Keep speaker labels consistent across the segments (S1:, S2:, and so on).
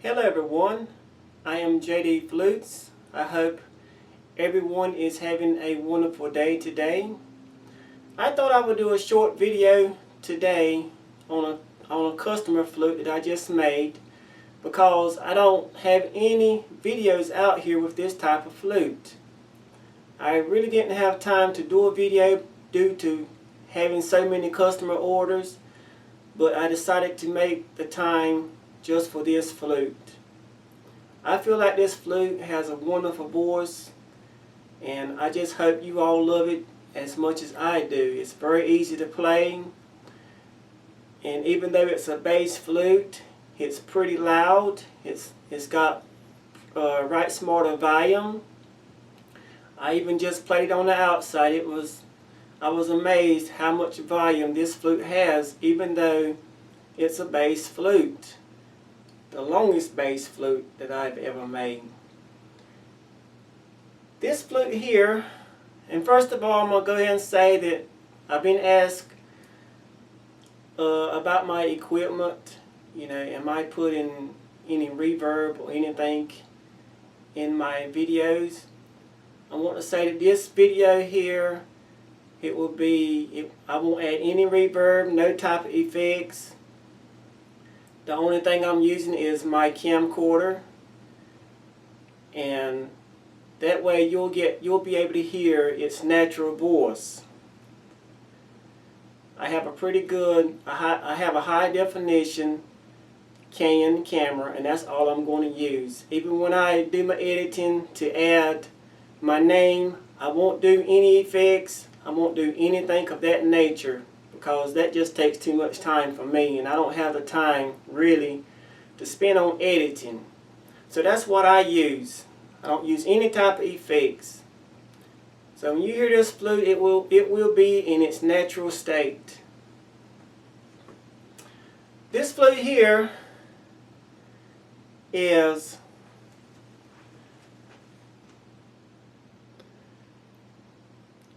S1: Hello everyone, I am jdflutes. I hope everyone is having a wonderful day today. I thought I would do a short video today on a customer flute that I just made because I don't have any videos out here with this type of flute. I really didn't have time to do a video due to having so many customer orders, but I decided to make the time just for this flute. I feel like this flute has a wonderful voice, and I just hope you all love it as much as I do. It's very easy to play, and even though it's a bass flute, it's pretty loud. It's got right smart of volume. I even just played it on the outside. I was amazed how much volume this flute has, even though it's a bass flute. The longest bass flute that I've ever made. This flute here, and first of all I'm going to go ahead and say that I've been asked about my equipment. Am I putting any reverb or anything in my videos? I want to say that this video here, I won't add any reverb, no type of effects. The only thing I'm using is my camcorder, and that way you'll be able to hear its natural voice. I have a high definition Canon camera, and that's all I'm going to use. Even when I do my editing to add my name, I won't do any effects. I won't do anything of that nature, because that just takes too much time for me, and I don't have the time really to spend on editing. So that's what I use. I don't use any type of effects. So when you hear this flute, it will be in its natural state. This flute here is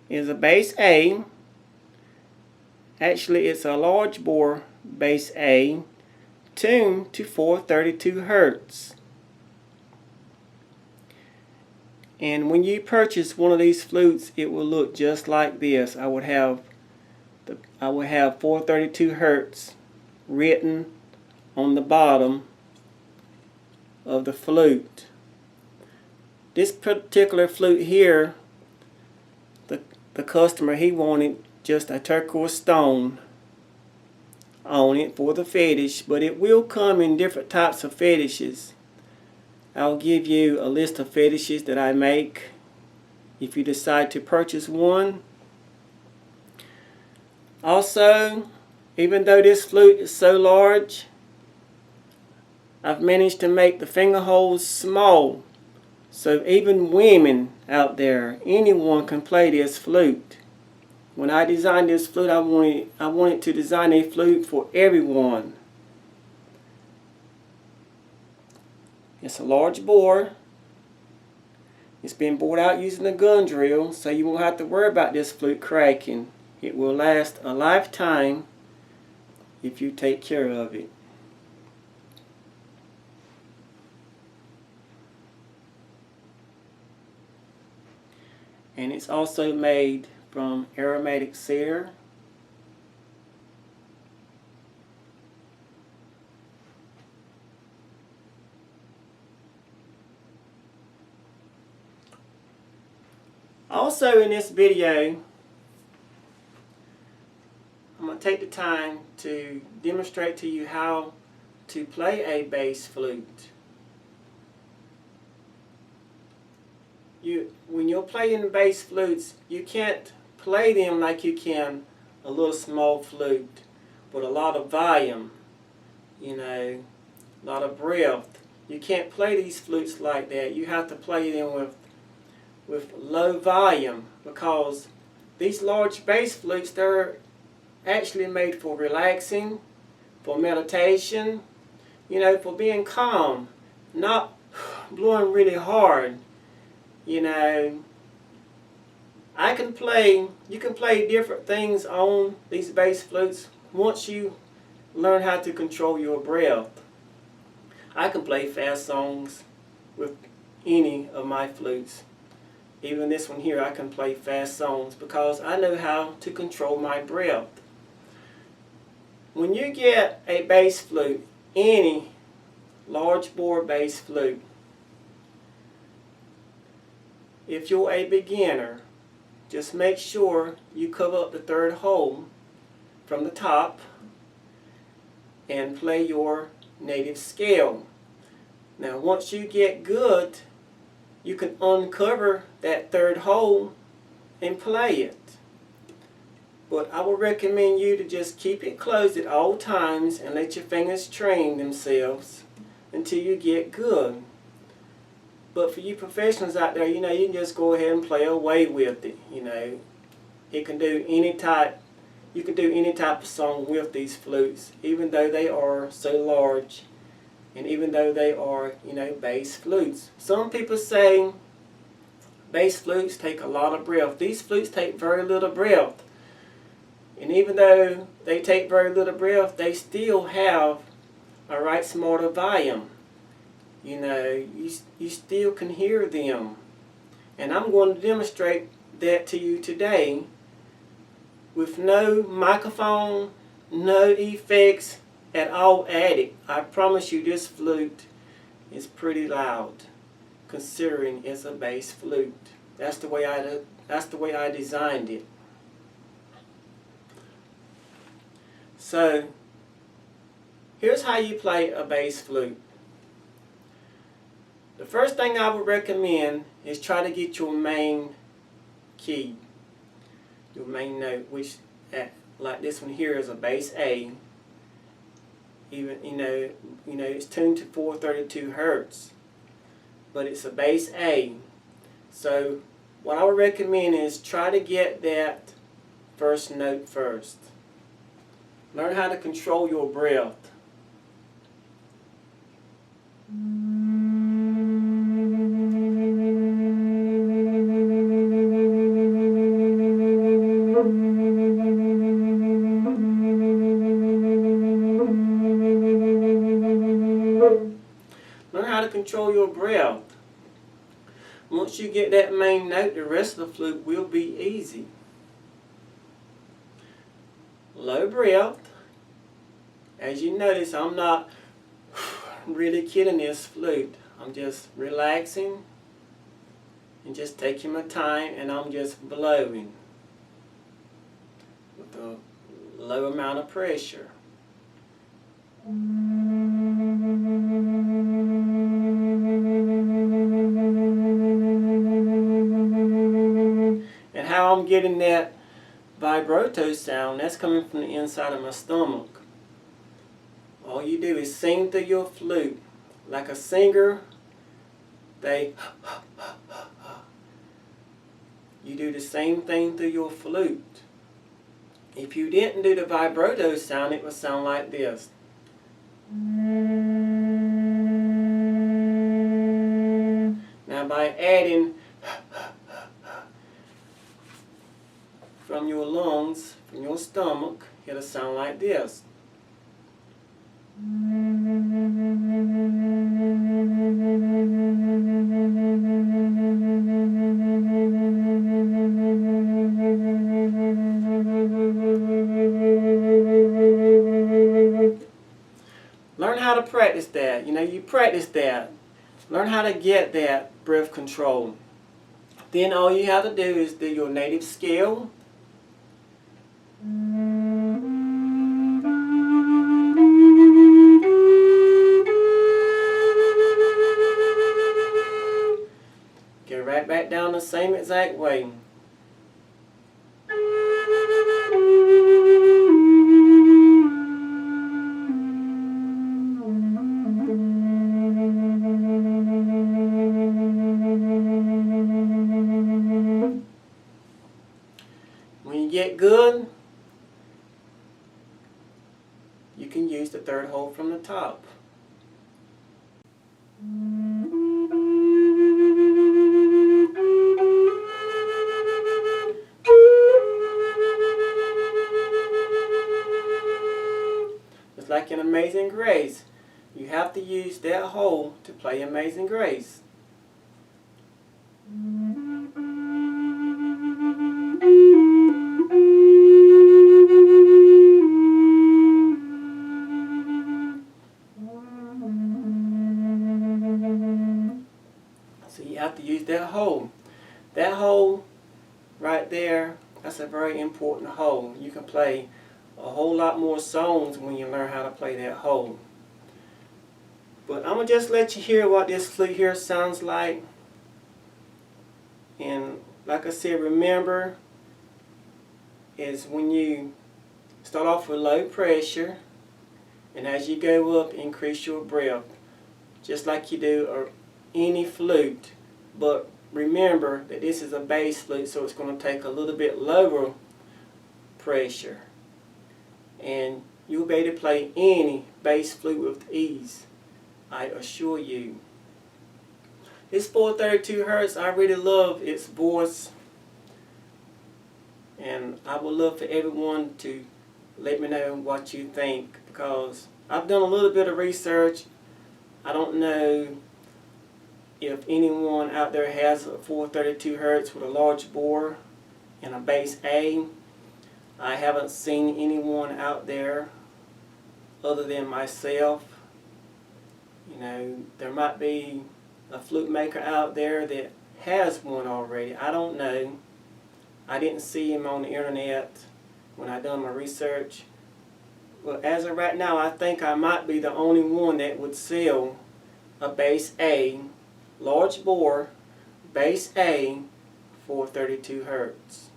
S1: a bass A. Actually, it's a large bore bass A, tuned to 432 Hertz. And when you purchase one of these flutes, it will look just like this. I would have 432 Hertz written on the bottom of the flute. This particular flute here, the customer, he wanted just a turquoise stone on it for the fetish, but it will come in different types of fetishes. I'll give you a list of fetishes that I make if you decide to purchase one. Also, even though this flute is so large, I've managed to make the finger holes small, so even women out there, anyone can play this flute. When I designed this flute, I wanted to design a flute for everyone. It's a large bore. It's been bored out using a gun drill, so you won't have to worry about this flute cracking. It will last a lifetime if you take care of it. And it's also made from aromatic cedar. Also in this video, I'm going to take the time to demonstrate to you how to play a bass flute. When you're playing bass flutes, you can't play them like you can a little small flute with a lot of volume, a lot of breath. You can't play these flutes like that. You have to play them with low volume, because these large bass flutes, they're actually made for relaxing, for meditation, for being calm, not blowing really hard. You can play different things on these bass flutes once you learn how to control your breath. I can play fast songs with any of my flutes. Even this one here, I can play fast songs because I know how to control my breath. When you get a bass flute, any large bore bass flute, if you're a beginner, just make sure you cover up the third hole from the top and play your native scale. Now once you get good, you can uncover that third hole and play it. But I would recommend you to just keep it closed at all times and let your fingers train themselves until you get good. But for you professionals out there, you can just go ahead and play away with it. It can do any type. You can do any type of song with these flutes, even though they are so large. And even though they are, bass flutes. Some people say bass flutes take a lot of breath. These flutes take very little breath. And even though they take very little breath, they still have a right smart of volume. You still can hear them. And I'm going to demonstrate that to you today with no microphone, no effects at all added. I promise you this flute is pretty loud considering it's a bass flute. That's the way I designed it. So here's how you play a bass flute. The first thing I would recommend is try to get your main key, your main note, which like this one here is a bass A. Even it's tuned to 432 hertz, but it's a bass A. So what I would recommend is try to get that first note first. Learn how to control your breath. Learn how to control your breath. Once you get that main note, the rest of the flute will be easy. Low breath. As you notice, I'm not really killing this flute. I'm just relaxing and just taking my time, and I'm just blowing with a low amount of pressure. And how I'm getting that vibrato sound, that's coming from the inside of my stomach. All you do is sing through your flute. Like a singer, you do the same thing through your flute. If you didn't do the vibrato sound, it would sound like this. Now by adding from your lungs, from your stomach, it'll sound like this. Learn how to practice that. You practice that. Learn how to get that breath control. Then all you have to do is do your native scale. Get right back down the same exact way. When you get good, you can use the third hole from the top. It's like in Amazing Grace. You have to use that hole to play Amazing Grace. So you have to use that hole. That hole right there, that's a very important hole. You can play a whole lot more songs when you learn how to play that hole. But I'm going to just let you hear what this flute here sounds like. And like I said, remember, is when you start off with low pressure, and as you go up, increase your breath, just like you do any flute. But remember that this is a bass flute, so it's going to take a little bit lower pressure. And you'll be able to play any bass flute with ease, I assure you. This 432 Hertz, I really love its voice. And I would love for everyone to let me know what you think, because I've done a little bit of research. I don't know if anyone out there has a 432 Hertz with a large bore and a bass A. I haven't seen anyone out there other than myself. You know, there might be a flute maker out there that has one already. I don't know. I didn't see him on the internet when I done my research. But as of right now, I think I might be the only one that would sell a bass A, large bore, bass A, 432 Hertz.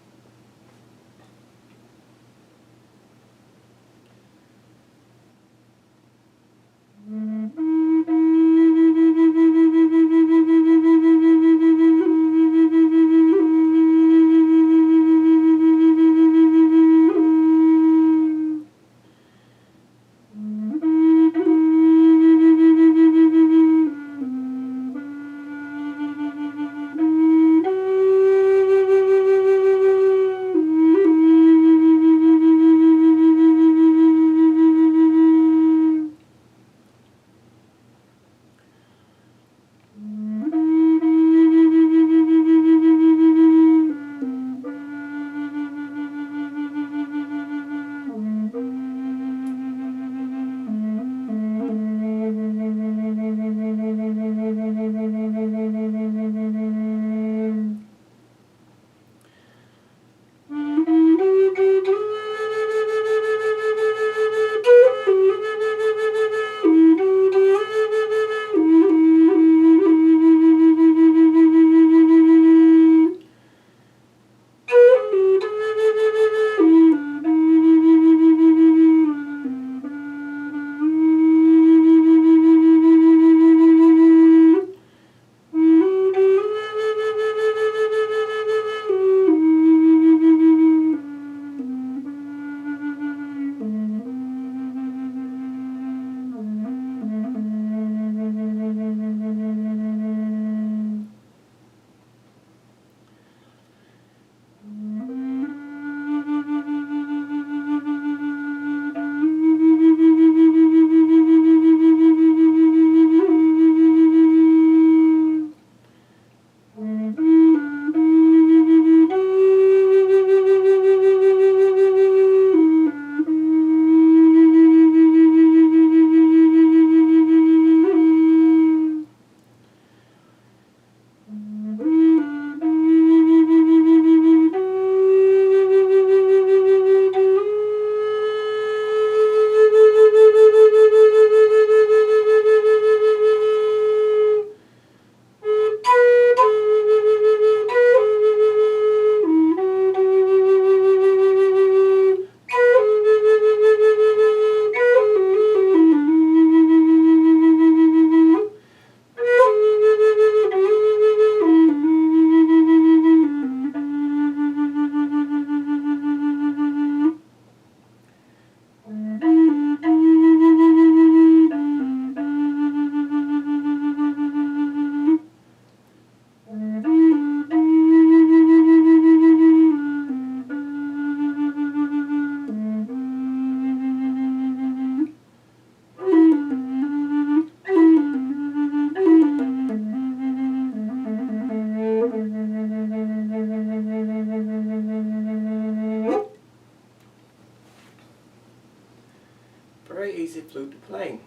S1: flute to play.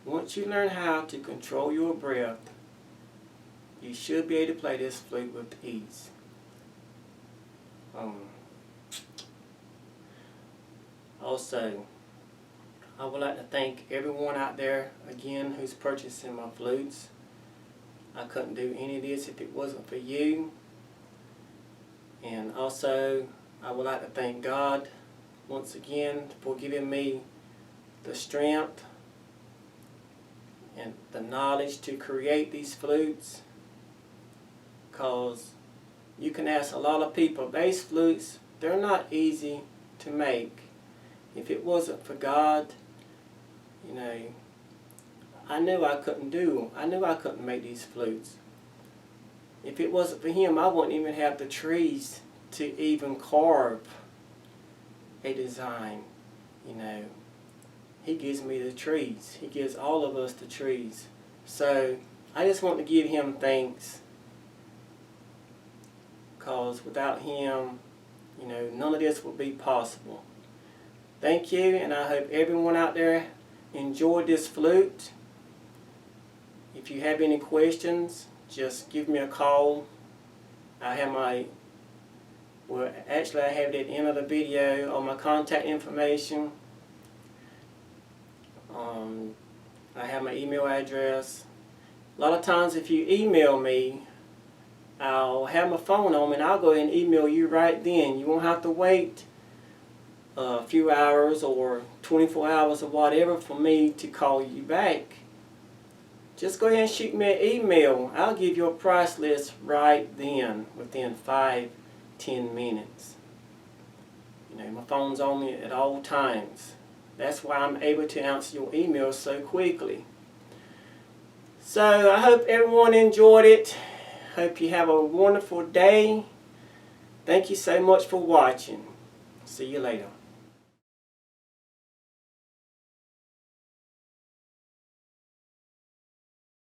S1: Once you learn how to control your breath, you should be able to play this flute with ease. Also, I would like to thank everyone out there again who's purchasing my flutes. I couldn't do any of this if it wasn't for you. And also, I would like to thank God once again for giving me the strength and the knowledge to create these flutes, because you can ask a lot of people, bass flutes, they're not easy to make. If it wasn't for God, you know, I knew I couldn't make these flutes. If it wasn't for Him, I wouldn't even have the trees to even carve a design. You know, He gives me the trees. He gives all of us the trees. So I just want to give Him thanks, because without Him, you know, none of this would be possible. Thank you, and I hope everyone out there enjoyed this flute. If you have any questions, just give me a call. I have my, well, actually I have it at the end of the video, all my contact information. I have my email address. A lot of times if you email me, I'll have my phone on me and I'll go ahead and email you right then. You won't have to wait a few hours or 24 hours or whatever for me to call you back. Just go ahead and shoot me an email. I'll give you a price list right then, within 5-10 minutes. You know, my phone's on me at all times. That's why I'm able to answer your emails so quickly. So I hope everyone enjoyed it. Hope you have a wonderful day. Thank you so much for watching. See you later.